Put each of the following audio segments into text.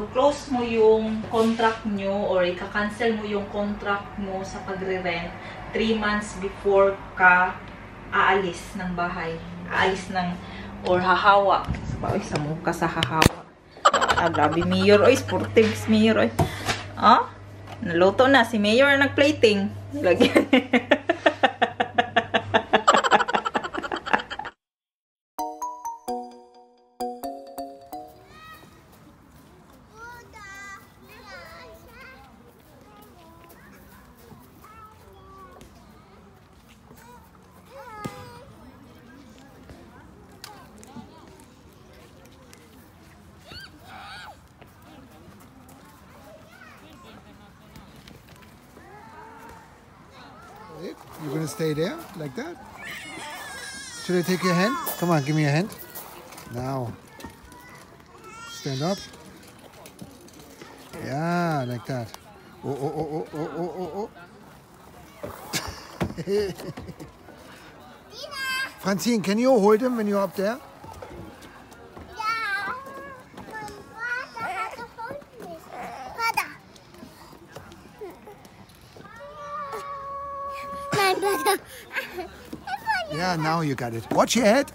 close mo yung contract nyo or ika-cancel mo yung contract mo sa pagre-rent 3 months before ka aalis ng bahay. Aalis ng, or hahawa. Oy, sa mukha sa hahawa. Grabe, Mayor. Oy, sportive Mayor. Oy. Ah? Naluto na. Si Mayor nag-plating. Lagyan. You're gonna stay there like that? Should I take your hand? Come on, give me a hand. Now. Stand up. Yeah, like that. Oh, oh, oh, oh, oh, oh, oh, oh. Francine, can you hold him when you're up there? Yeah, now you got it. Watch your head.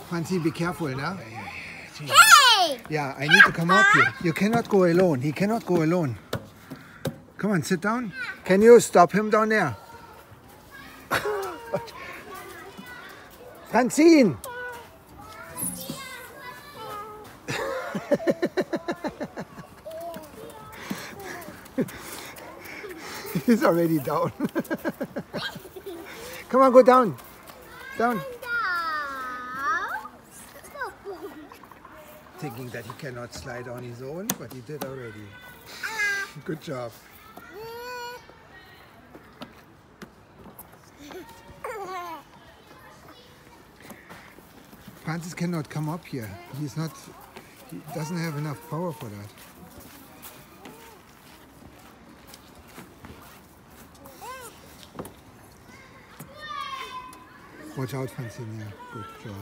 Francine, be careful now. Hey! Yeah, I need to come up here. You cannot go alone. He cannot go alone. Come on, sit down. Can you stop him down there? Francine! He's already down. Come on, go down. Down. Thinking that he cannot slide on his own, but he did already. Good job. Francis cannot come up here. He doesn't have enough power for that. Watch out, Francine. Yeah, good job.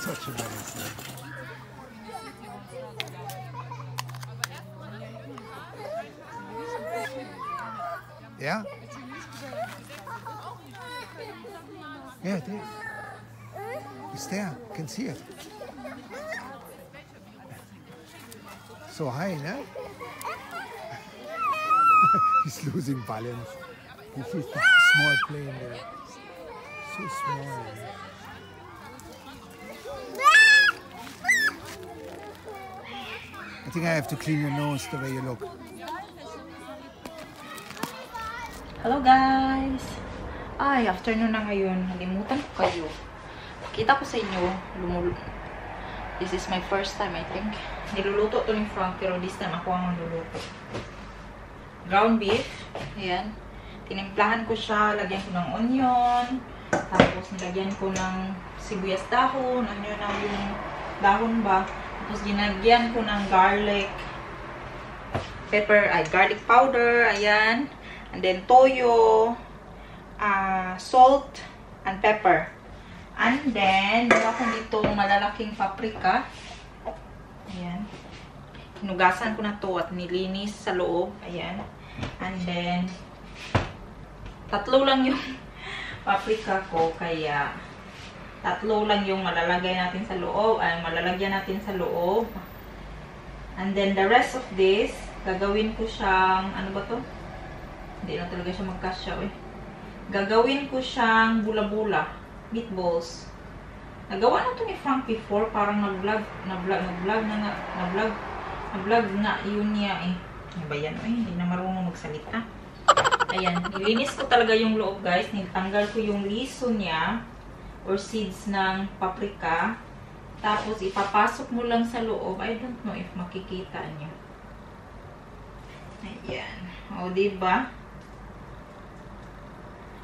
Such a nice thing. Yeah? Yeah, it is. It's there. You can see it. So high, no? He's losing balance. He sees the small plane there. So small. I think I have to clean your nose the way you look. Hello guys! Ay, afternoon na ngayon. Nalimutan ko kayo. Kita ko sa inyo, this is my first time, I think. Niluluto to ni Frank, pero this time ako ang niluluto. Ground beef. Ayan. Tinimplahan ko siya. Lagyan ko ng onion. Tapos nilagyan ko ng sibuyas dahon. Ano na yung dahon ba? Tapos ginagyan ko ng garlic garlic powder. Ayan. And then toyo, salt, and pepper. And then, meron ako ditong malalaking paprika. Ayan. Hinugasan ko na to at nilinis sa loob. Ayan. And then, 3 lang yung paprika ko. Kaya, 3 lang yung malalagay natin sa loob. Ay, malalagyan natin sa loob. And then, the rest of this, gagawin ko siyang, ano ba to? Hindi na talaga siya magkasya, eh. Gagawin ko siyang bula-bula. Meatballs. Nagawa na to ni Frank before. Parang nag-vlog nga yun niya, eh. Ano ba yan, eh? Hindi na marunong magsalita. Ayan. Nilinis ko talaga yung loob, guys. Nitanggal ko yung liso niya or seeds ng paprika. Tapos, ipapasok mo lang sa loob. I don't know if makikita niyo. Ayan. O, diba?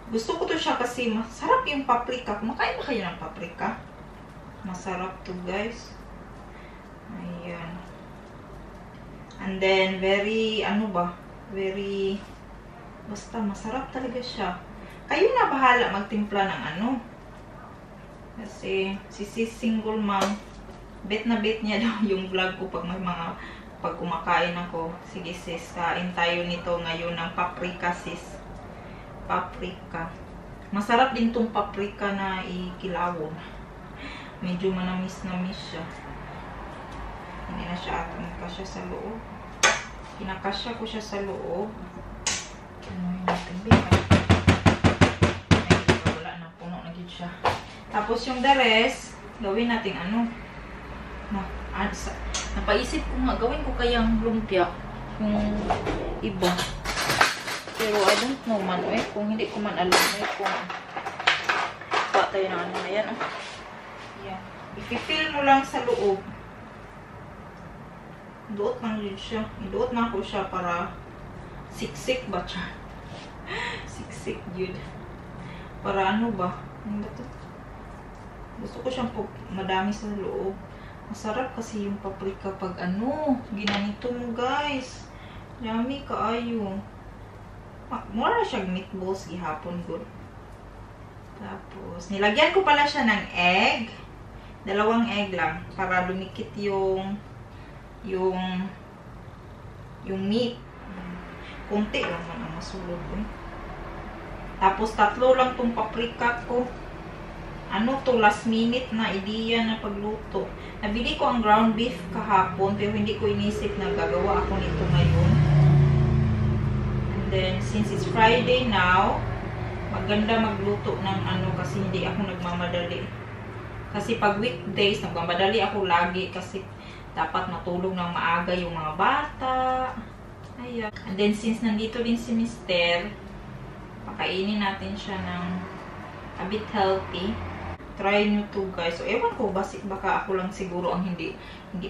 Gusto ko to siya kasi masarap yung paprika. Kumakain ba kayo ng paprika? Masarap to, guys. Ayan. And then, very, ano ba? Very, basta masarap talaga siya. Kayo na bahala magtimpla ng ano. Kasi, si sis single mom, bet na bet niya daw yung vlog ko pag kumakain ako. Sige sis, kain tayo nito ngayon ng paprika sis. Paprika. Masarap din tong paprika na ikilawon. Medyo manamis-namis siya. Hindi na siya atang kasya sa loob. Kinakasya ko siya sa loob. Ano yung natin bigay? Ay, wala na. Puno na gid siya. Tapos yung the rest, gawin natin ano. Napaisip ko nga, gawin ko kayang lumpia. Yung iba. Pero I don't know man, kung hindi ko man alam, kung pa tayo na ano na yan, Yan. I-fill mo lang sa loob. Iduot lang yun siya. Iduot na ako siya para siksik ba siya? Siksik yun. Para ano ba? Ano ba to? Gusto ko siyang madami sa loob. Masarap kasi yung paprika pag ano, ginanito mo guys. Dami kaayo. Mura siyang meatballs gihapon good. Tapos, nilagyan ko pala siya ng egg. 2 egg lang. Para lumikit yung meat. Kunti lang man ang masulog ko. Tapos, 3 lang tong paprika ko. Ano to, last minute na ideya na pagluto. Nabili ko ang ground beef kahapon, pero hindi ko inisip na gagawa ako nito ngayon. Then, since it's Friday now, maganda magluto ng ano kasi hindi ako nagmamadali. Kasi pag weekdays, nagmamadali ako lagi kasi dapat matulog ng maaga yung mga bata. Ayan. And then, since nandito din si Mister, pakainin natin siya ng a bit healthy. Try nyo to guys. So, ewan ko, baka ako lang siguro ang hindi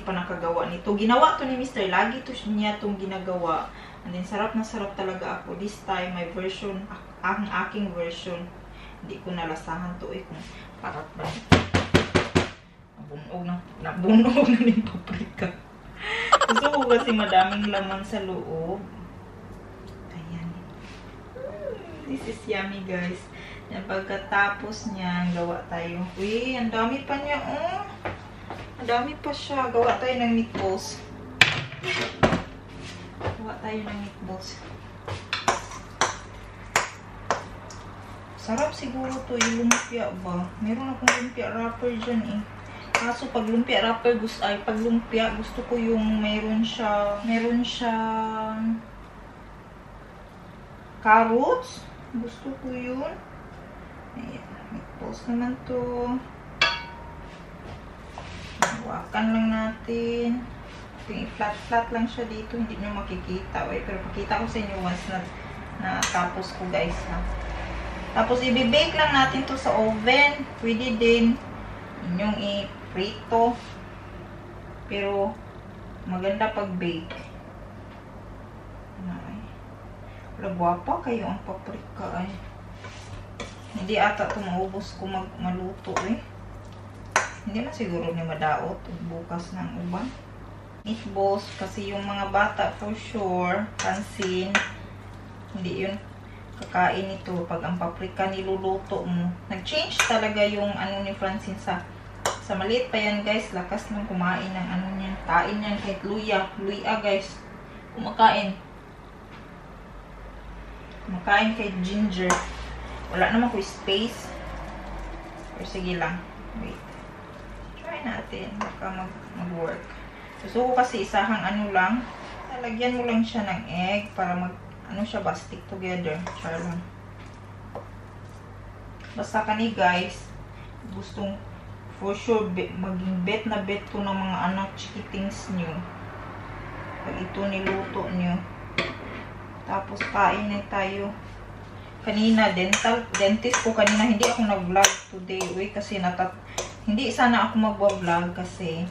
pa nakagawa nito. Ginawa to ni Mister. Lagi to niya itong ginagawa. And then, sarap na sarap talaga ako. This time, my version, ang aking version. Hindi ko nalasahan to kung parat ba. Nabunog na yung paprika. Gusto ko kasi madaming laman sa loob. Ayan. This is yummy guys. Yan, pagkatapos niyan, gawa tayo. Uy, ang dami pa niya, oh. Ang dami pa siya. Gawa tayo ng meatballs. Gawa tayo ng meatballs. Sarap siguro to yung lumpia ba? Meron akong lumpia wrapper dyan eh. Kaso pag lumpia wrapper, pag lumpia, gusto ko yung meron siyang carrots. Gusto ko yun. Ayan, meatballs naman to. Hawakan lang natin. I-flat-flat lang siya dito. Hindi nyo makikita. Pero pakita ko sa inyo once na tapos ko guys. Tapos i-bake lang natin to sa oven. Pwede din inyong i-prito. Pero maganda pag-bake. Wala, guwapa kayo ang paprika ay. Hindi ata ito maubos ko maluto eh. Hindi na siguro ni madaot bukas ng uban. Meatballs kasi yung mga bata for sure, pansin, hindi yun kakain ito pag ang paprika niluluto mo. Nag-change talaga yung ano ni Francine sa maliit pa yan guys. Lakas nang kumain ng ano niyan. Kain yan kahit luya. Luya guys. Kumakain kahit ginger. Wala naman ko space. Pero sige lang. Wait. Try natin. Baka mag-work. Gusto ko kasi isahang ano lang. Lagyan mo lang siya ng egg para ano siya ba, stick together. Char lang. Basta kani guys, gustong for sure maging bet na bet ko ng mga anak chikitings nyo. Pag ito niluto nyo. Tapos kain na tayo. Kanina, dentist ko kanina, hindi ako nag-vlog today. Uy, kasi hindi sana ako mag-vlog kasi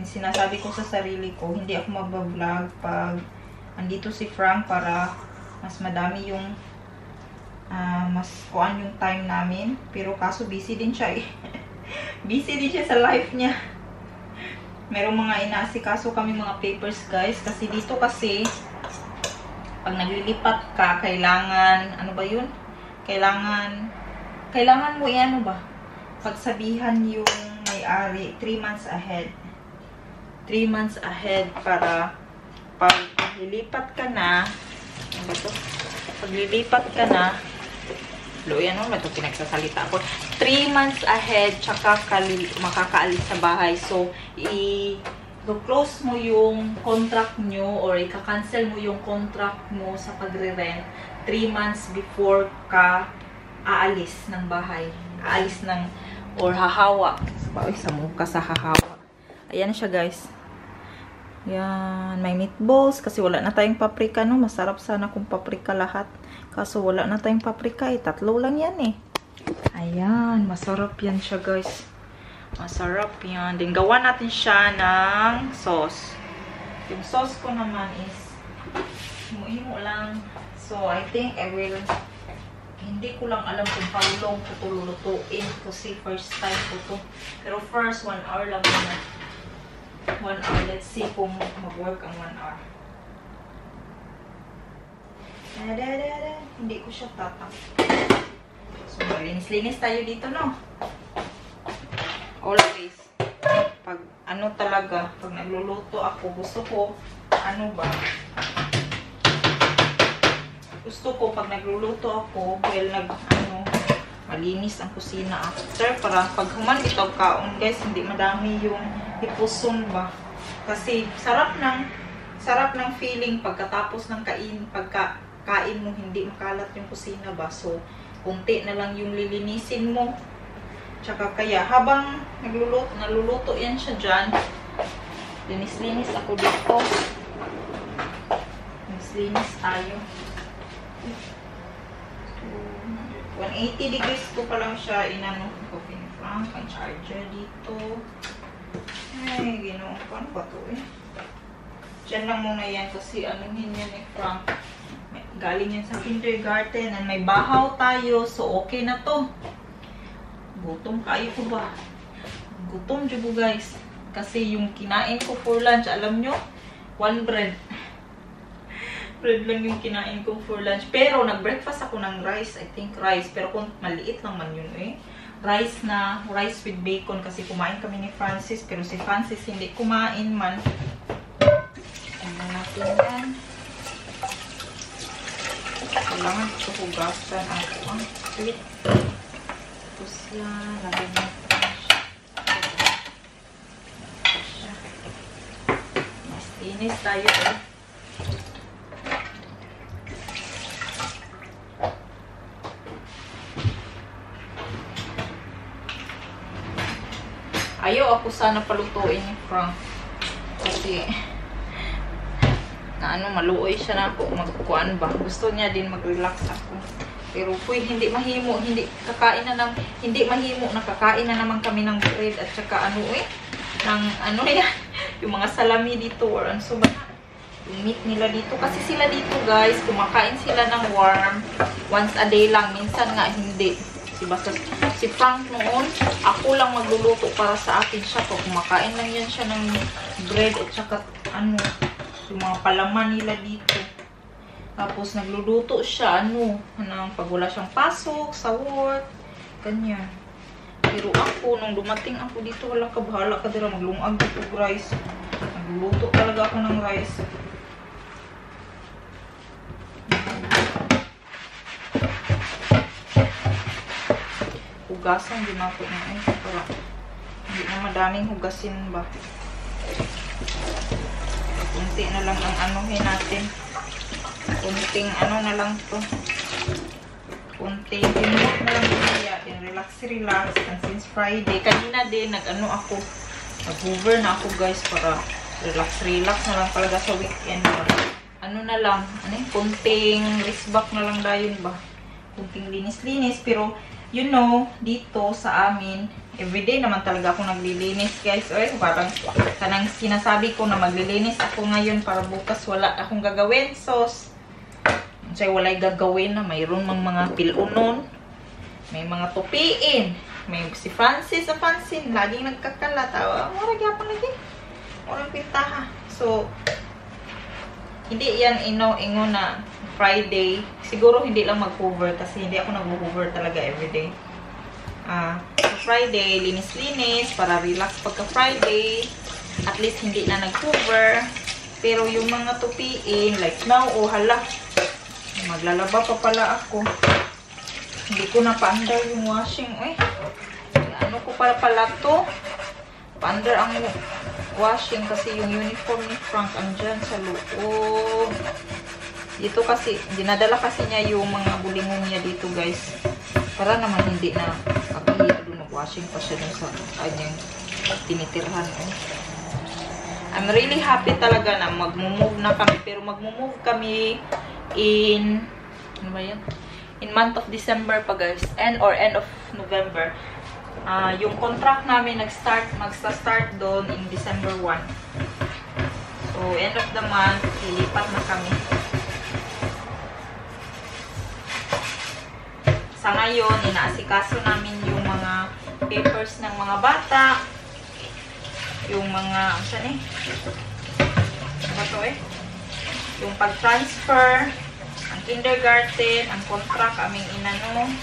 sinasabi ko sa sarili ko, hindi ako mag-vlog pag andito si Frank para mas madami yung mas kuan yung time namin. Pero kaso busy din siya eh. Busy din siya sa life niya. Merong mga inaasikaso kami mga papers guys. Kasi dito kasi, pag naglilipat ka, kailangan, ano ba yun? Kailangan mo ano ba? Pagsabihan yung may-ari 3 months ahead. 3 months ahead para pag lilipat ka na, ano ba to? Pag lilipat ka na, yan o, ito pinagsasalita ako. 3 months ahead, tsaka makakaalis sa bahay. So, i-close mo yung contract nyo or i-cancel mo yung contract mo sa pagre-rent 3 months before ka aalis ng bahay. Aalis ng, or hahawa. Sa mukha sa hahawa. Ayan siya guys. Yan, may meatballs kasi wala na tayong paprika, no? Masarap sana kung paprika lahat. Kaso wala na tayong paprika eh. 3 lang yan eh. Ayan, masarap yan siya guys. Masarap yan. Then gawa natin siya ng sauce. Yung sauce ko naman is himo-himo lang. So I think I will, hindi ko lang alam kung how long ko ito lulutuin kasi first time ko to. Pero first 1 hour lang muna. 1 hour. Let's see kung mag-work ang 1 hour. Hindi ko siya tatak. So, linis-linis tayo dito, no? Always. Pag ano talaga, pag nagluluto ako, gusto ko, ano ba? Gusto ko, pag nagluluto ako, well, malinis ang kusina after. Para pag human ito kaon, guys, hindi madami yung ipuson ba? Kasi sarap ng feeling pagkatapos ng kain mo, hindi makalat yung kusina ba? So, kunti na lang yung lilinisin mo. Tsaka kaya, habang naluluto yan siya dyan, linis-linis ako dito. Linis tayo. 180 degrees ko pa lang siya inano ko Frank, ang charger dito. Ay, ginoon. Paano ba ito eh? Diyan lang muna yan kasi anuhin yan eh, Frank. Galing yan sa kindergarten and may bahaw tayo. So, okay na to. Gutom kayo ko ba? Gutom dyan guys. Kasi yung kinain ko for lunch, alam nyo, 1 bread. Bread lang yung kinain ko for lunch. Pero, nag-breakfast ako ng rice. I think rice. Pero kung maliit lang man yun eh. Rice with bacon kasi kumain kami ni Francis. Pero si Francis hindi kumain man. Tingnan natin yan. Kailangan ito hugasan ang sweet. Tapos yan. Lagyan natin siya. Mas tinis tayo eh. Ayaw ako sana palutuin ni Frank. Kasi maluoy siya na ako. Magkukuan ba? Gusto niya din mag-relax ako. Pero hindi mahimo. Hindi mahimo. Nakakain na naman kami ng bread at saka yan. Yung mga salami dito or ano ba? Yung meat nila dito. Kasi sila dito guys, kumakain sila ng warm. Once a day lang. Minsan nga hindi. Si Frank noon, ako lang magluluto para sa akin siya. Kumakain lang yan siya ng bread at saka yung mga palaman nila dito. Tapos nagluluto siya pag wala siyang pasok sa work, ganyan. Pero ako, nung dumating ako dito, walang kabahala ka dira maglungag dito rice. Nagluluto talaga ako ng rice. Hugasan din ako ngayon para hindi na madaming hugasin ba. Kunti na lang ang anuhin natin. Kunting na lang to. Kunting remote na lang kaya. Relax. And since Friday, kanina din ako. Nag-hover na ako guys para relax na lang talaga sa weekend. Na lang, kunting wrist back na lang dayon ba. Kunting linis-linis pero you know, dito sa amin, everyday naman talaga ako naglilinis, guys. Oy, parang kanang sinasabi ko na maglilinis ako ngayon para bukas wala akong gagawin. So, walay gagawin na mayroon mga pilunon, may mga tupiin, may si Francis sa pansin, laging nagkakalat. Murag yapon lagi. Murag pintaha. So, hindi yan ingo na Friday. Siguro hindi lang mag-hover kasi hindi ako nag-hover talaga everyday. So Friday, linis-linis para relax pagka Friday. At least hindi na nag-hover. Pero yung mga tupiin, like now, hala, maglalaba pa pala ako. Hindi ko na pa-under yung washing. Ano ko pala to? Pa-under ang washing kasi yung uniform ni Frank andyan sa loob. Dito kasi, dinadala kasi niya yung mga bulingon niya dito, guys. Para naman hindi na kapihiya doon. Nag-washing pa siya dun sa kanyang tinitirhan. I'm really happy talaga na mag-move na kami. Pero mag-move kami in, ano ba yan? In month of December pa, guys. End of November. Yung contract namin magsa-start doon in December 1. So, end of the month, lilipat na kami. Sa ngayon, inaasikaso namin yung mga papers ng mga bata. Yung mga, yung pag-transfer, ang kindergarten, ang contract, aming inano.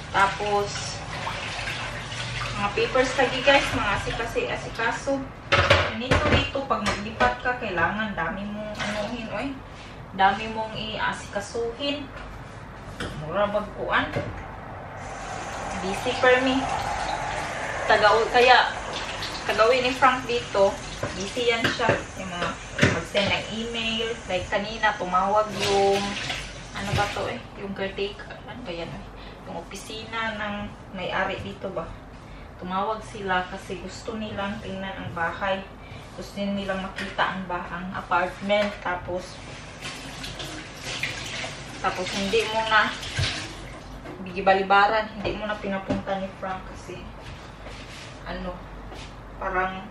Tapos, mga papers lagi, guys, mga asikaso. Dito, pag maglipat ka, kailangan dami mong anuhin, dami mong i-asikasuhin. Mura bagkuan. Busy for me. Kaya, kagawin ni Frank dito, busy yan siya. Yung mga mag-send ng email. Like kanina, tumawag yung, ano ba to yung caretaker. Ano ba yan Yung opisina ng may-ari dito ba? Tumawag sila kasi gusto nilang tingnan ang bahay. Gusto nilang makita ang apartment. Tapos hindi mo na bigibalibaran, hindi mo na pinapunta ni Frank kasi parang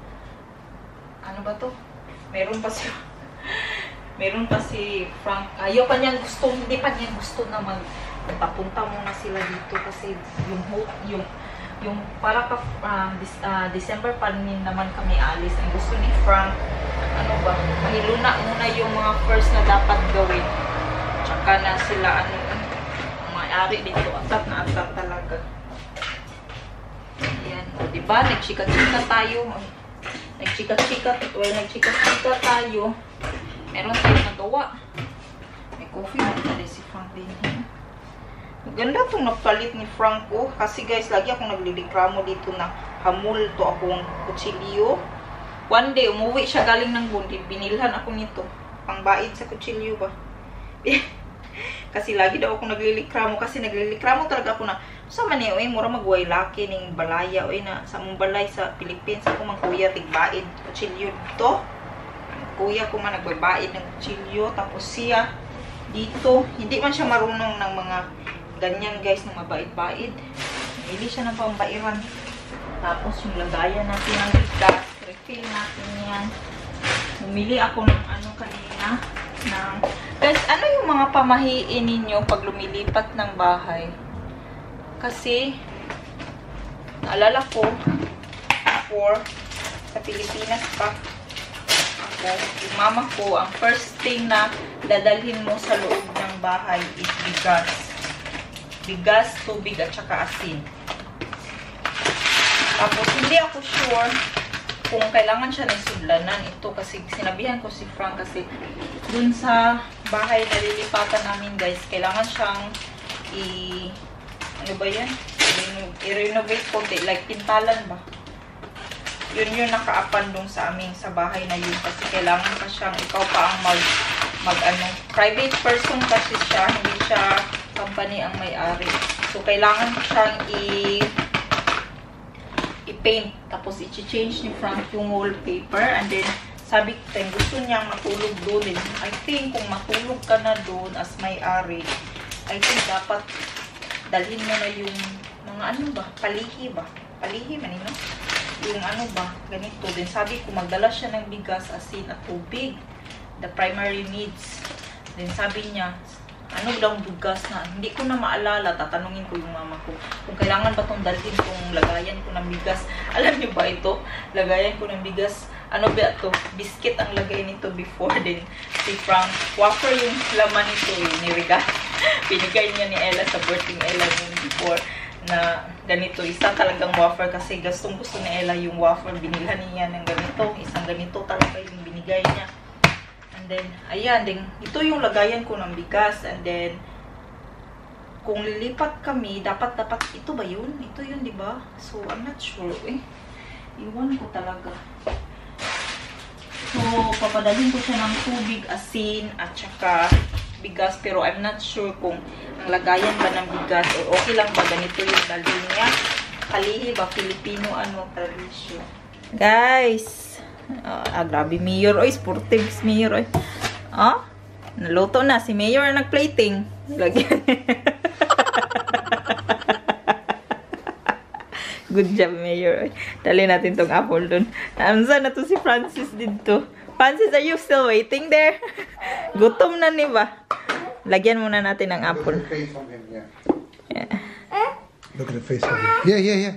ano ba to? Meron pa si Frank, hindi pa niya gusto na magpapunta muna sila dito kasi yung para ka December pa rin naman kami alis. Ang gusto ni Frank, mahiluna muna yung mga first na dapat gawin. Tsaka na sila, may-ari dito, atat na atat talaga. Ayan, diba? Nagchika-chika tayo. Nagchika-chika tayo. Meron tayo nagawa. May coffee na tali si Frank din. Maganda itong napalit ni Frank ko. Kasi guys, lagi akong naglilikramo dito na hamul to akong kutsilyo. One day, umuwi siya galing ng bundi. Binilhan ako nito. Pangbaid sa kutsilyo ba? Kasi lagi daw ako naglilikramo. Kasi naglilikramo talaga ako na sa mani, mura magway laki ning balaya. Na sa mong balay sa Philippines. Ako mang kuya, tigbaid kutsilyo dito. Kuya ko man nagbabaid ng kutsilyo. Tapos siya dito. Hindi man siya marunong ng mga ganyan guys, ng mabait-bait. Hindi siya ng pambairan. Tapos yung lagayan natin ng bigas. Refill natin yan. Bumili ako ng kanina. Guys, ano yung mga pamahiin ninyo pag lumilipat ng bahay? Kasi, naalala ko, before, sa Pilipinas pa, yung mama ko, ang first thing na dadalhin mo sa loob ng bahay is bigas. Bigas, tubig, at saka asin. Tapos, hindi ako sure kung kailangan siya ng sudlanan ito kasi sinabihan ko si Frank kasi dun sa bahay na lilipatan namin guys, kailangan siyang i-renovate konti, like pintalan ba? Yun yung nakaapan dun sa amin sa bahay na yun kasi kailangan pa siyang, ikaw pa ang private person kasi siya, hindi siya company ang may-ari. So, kailangan siyang i-paint. Tapos, i-change ni Frank yung wallpaper. And then, sabi ko, gusto niyang matulog doon. I think, kung matulog ka na doon as may-ari, I think, dapat dalhin mo na yung mga ano ba, palihi ba? Palihi man no? Yung ano ba, ganito. Then sabi ko, magdala siya ng bigas, asin at tubig. The primary needs. Then sabi niya, ano daw bigas na, hindi ko na maalala, tatanungin ko yung mama ko kung kailangan ba itong dalhin kung lagayan ko ng bigas. Alam niyo ba ito? Lagayan ko ng bigas. Ano ba ito? Biscuit ang lagay nito before. Then si Frank, wafer yung laman nito nirigal. Pinigay niya ni Ella sa birthday Ella yung before na ganito. Isa talagang wafer kasi gustong gusto ni Ella yung wafer. Binilhan niya ng ganito. Isang ganito talaga yung binigay niya. And then, ayan, then, ito yung lagayan ko ng bigas. And then, kung lilipat kami, dapat, ito ba yun? Ito yun, di ba? So, I'm not sure, eh. Iwan ko talaga. So, papadalhin ko siya ng tubig, asin, at saka bigas. Pero, I'm not sure kung ang lagayan ba ng bigas o okay lang ba ganito yung dalhin niya. Kalihi ba? Filipino, ano, tradisyon. Guys! Grabe, Mayor. Oy, sportives, Mayor. Oy. Naluto na. Si Mayor nag-plating. Lagyan. Good job, Mayor. Dali natin tong apple dun. Saan na to si Francis dito? Francis, are you still waiting there? Gutom na ni ba? Lagyan muna natin ng apple. Look at the face on him, yeah. Look at the face on him. Yeah.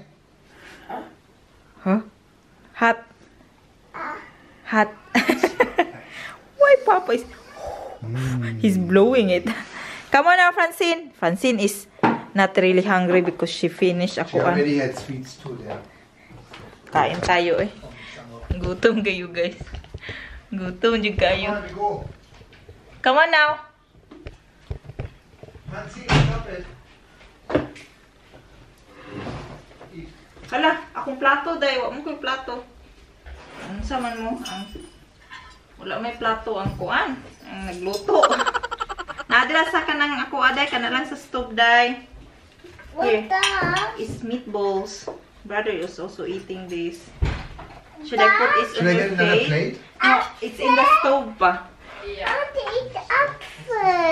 Huh? Hot. Why Papa is... He's blowing it. Come on now, Francine. Francine is not really hungry because she finished She already had sweets too there. Kain tayo eh. Gutom kayo guys. Gutom juga kayo. Come on now. Francine, stop it. Hala, akong plato day. Wala mo ko yung plato. Ang saman mo, wala may plato ang kuan, ang nagluto. Nadala sa kanang ako aday, ka na lang sa stove day. Here, it's meatballs. Brother is also eating this. Should I put this on your plate? No, it's in the stove pa. I want to eat the apple.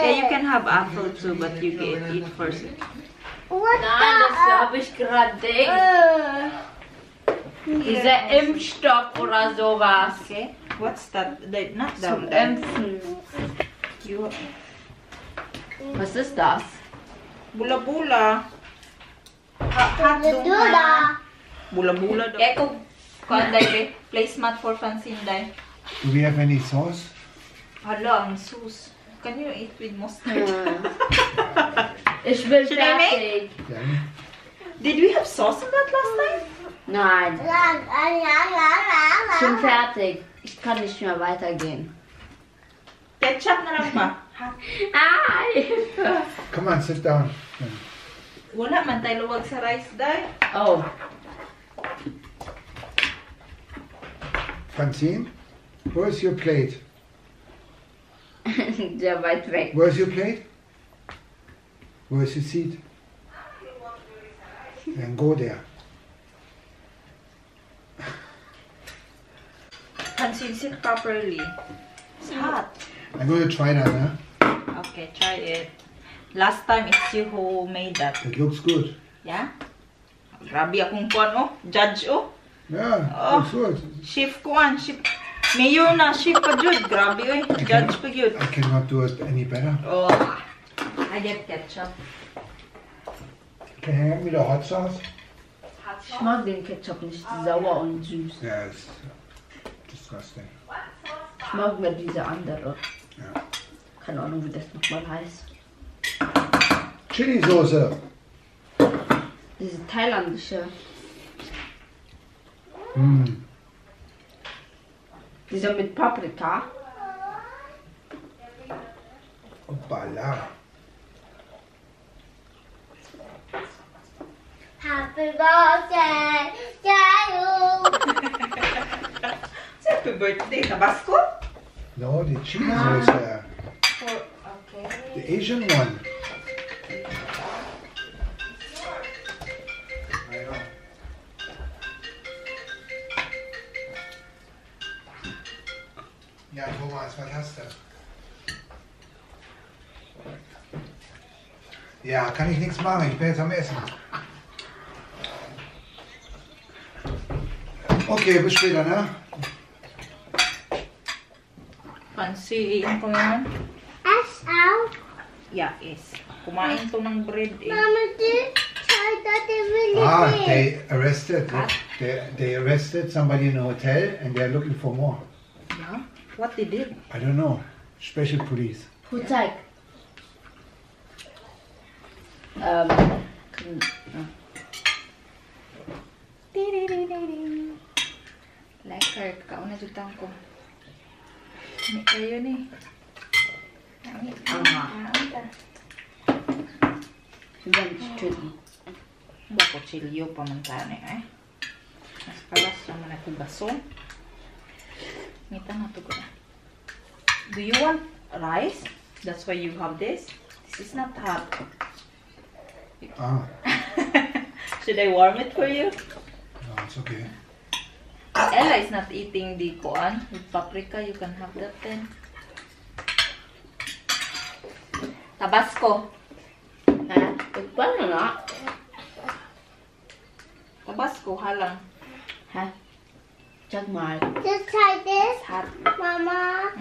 Yeah, you can have apple too, but you can eat first. What Nein, das habe ich gerade. Dieser Impfstoff oder sowas. Okay, what's that? Not Zum that. Impfen. You, Was ist das? bula-bula. Hotdog. Bula-bula daw. Eko, kuan day, placemat for Francine day. Do we have any sauce? Hala, ang sus. Can you eat with mustard? Ich will Should I fertig. Yeah. Did we have sauce in that last time? Nein, schon fertig. Ich kann nicht mehr weitergehen. Ketchup na lang ba? Ah, Come on, sit down. Wala man tayo luwag sa rice day. Oh, Francine, where's your plate? sehr weit weg. Where's your plate? Where's your seat? Then go there. Francine, sit properly. It's hot. I'm going to try that, huh? Okay, try it. Last time it's you who made that. It looks good. Yeah? Grabe akong kuan oh. Judge oh. Yeah, Oh. looks good. Chef kuan. Chef. Mayor na. Chef pa jud. Grabe eh. Judge pa jud. I cannot do it any better. Oh. I get ketchup. Can you hand me the hot sauce? Ich mag den Ketchup nicht, sauer und süß. Yeah, it's disgusting. Ich mag mehr diese andere. Ja. Keine Ahnung, wie das nochmal heißt. Chili-Soße. Diese thailändische. Diese mit Paprika. Hoppala. Happy birthday to you. Happy birthday. Tabasco? No, the Chili-Soße. Okay. The Asian one. I know. Ja, Thomas, was hast du? Ja, kann ich nichts machen. Ich bin jetzt am Essen. Okay, bis später, ne? Pansin ko yan. S out. Yeah, is. Kumain to ng bread eh. Mama, this child that is really Ah, big. they arrested somebody in a hotel and they're looking for more. Yeah? What they did? I don't know. Special police. Putek. Lekker. Kauna jutang ko. Ini kayo ni. Bako chilyo pamantane eh. Mas palas naman ako baso. Ngita na to ko na. Do you want rice? That's why you have this. This is not hot. Ah, Should I warm it for you? no, it's okay. Ella is not eating the koan with paprika. You can have that then. Tabasco. Ha? Paano na? Tabasco, halang. Ha? Check mal. Just try this, Hot. Mama.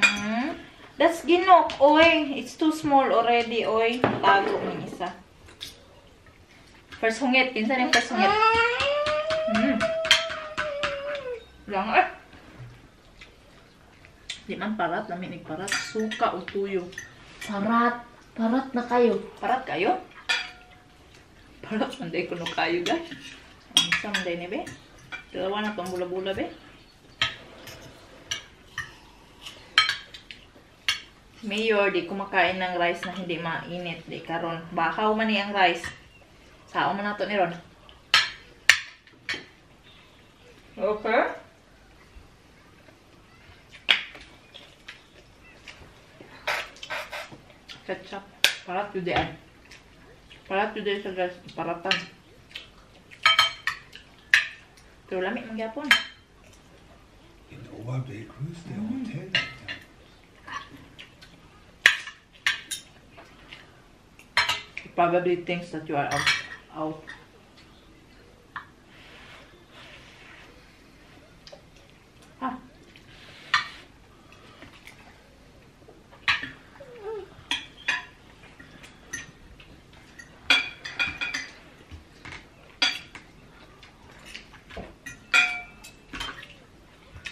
That's ginok, oy. It's too small already, oy. Tago ng isa. First hungit. Kinsa yung first hungit? Lang eh. Di man parat, namin parat. Suka o tuyo. Parat. Parat na kayo. Parat kayo? Parat, manday ko no kayo, guys. Ang isa, manday ni be. Dalawa na itong bula-bula, be. Mayor, di kumakain ng rice na hindi mainit. Di karon bakaw man ni ang rice. Sao man nato ni Ron. Okay. Ketchup. Parat yun diyan. Parat yun diyan sa guys. Paratan. Pero lamig magyapon. In Oberbegrüß, der Hotel. He probably thinks that you are out. Ah.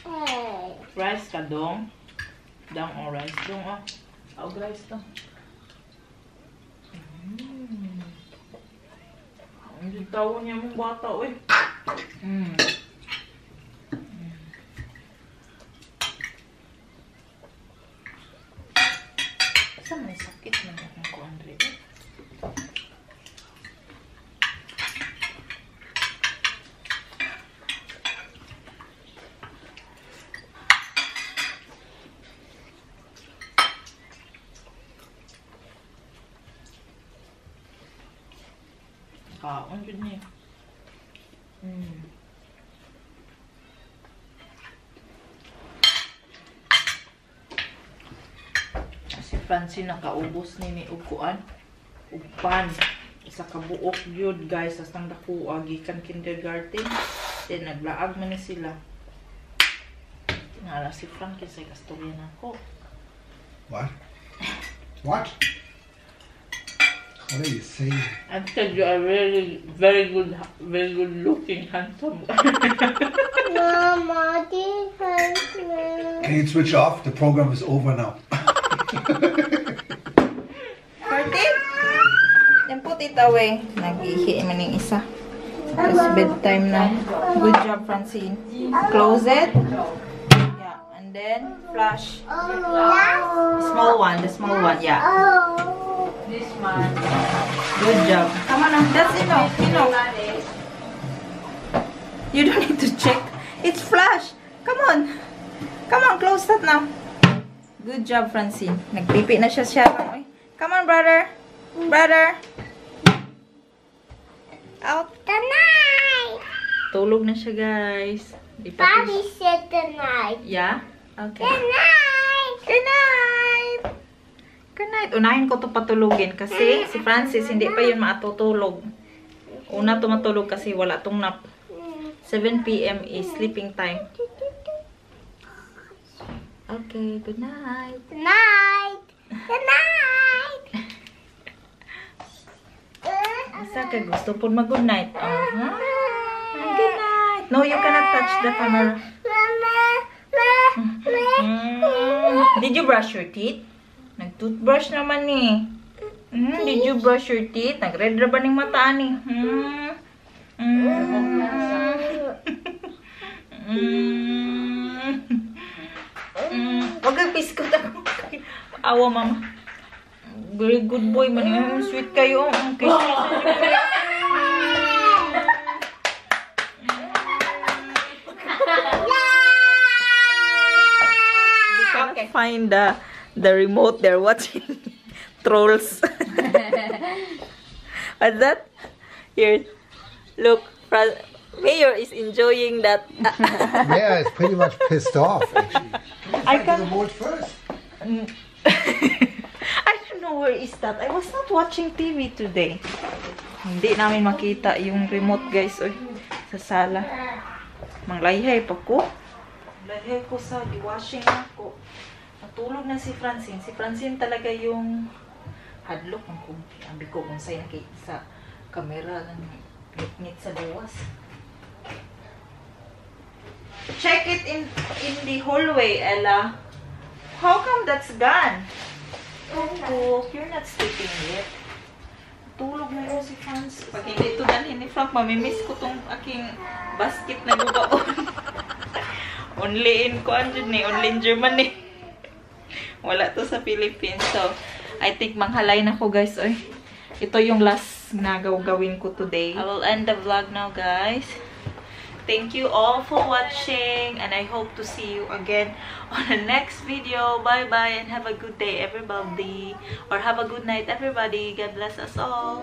Hey. Rice ka dong. Dang o rice dong ah. Aog rice dong. Ang tawon niya mong bata oy. Sa may sakit man akong ko Andre. Kaon jud niya. Si Francine nakaubos ni may uguan. Upan. Isa ka buok yun guys. Asang dako gikan kindergarten. Then naglaag man ni sila. Tingala si Frankie sa kastorya na ako. What? What? What are you saying? I said you are very good looking, handsome. Mama, this hurts me. Can you switch off? The program is over now. 14? Then put it away. Nag-ihi man yung isa. It's bedtime na. Good job, Francine. Close it. Yeah. And then flush. Small one. The small one. Yeah. Oh. This one. Good job. Come on. That's enough. You don't need to check. It's flush. Come on. Come on. Close that now. Good job, Francine. Nagpipi na siya. Come on, brother. Brother. Out. Good night. Tulog na siya, guys. Daddy said good night. Yeah? Okay. Good night. Good night! Good night. Unahin ko to patulugin kasi si Francis hindi pa yun matutulog. Una to matulog kasi wala tong nap. 7 p.m. is sleeping time. Okay, good night. Good night. Good night. Asa ka gusto po mag-good night? Good night. No, you cannot touch the camera. Did you brush your teeth? Nag-toothbrush naman ni. Did you brush your teeth? Nag-red ra ba ning mata ni? Wag kang piskot ako. Awa, mama. Very good boy man. Sweet kayo. Kiss. Okay. Find the remote. They're watching trolls. What's that? Here, look. Mayor is enjoying that. Maya is pretty much pissed off, actually. I The can. remote first. I don't know where is that. I was not watching TV today. Hindi namin makita yung remote, guys. Oy, sa sala. Manglayhay pa ko. Layhay ko sa di-washing ako. Natulog na si Francine. Si Francine talaga yung hadlok ng kumpi. Abi ko kung sa'yo nakita sa camera ng ngit sa luwas. Check it in the hallway, Ella. How come that's gone? Oh, you're not sleeping yet. Tulog na yun si Franz. Pag hindi ito dalhin ni Frank, mamimiss ko tong aking basket na gubaon. Only in only in Germany. Wala to sa Philippines. So, I think manghalay na ko, guys. Oy, ito yung last na gawin ko today. I will end the vlog now, guys. Thank you all for watching, and I hope to see you again on the next video. Bye bye and have a good day, everybody, or have a good night, everybody. God bless us all.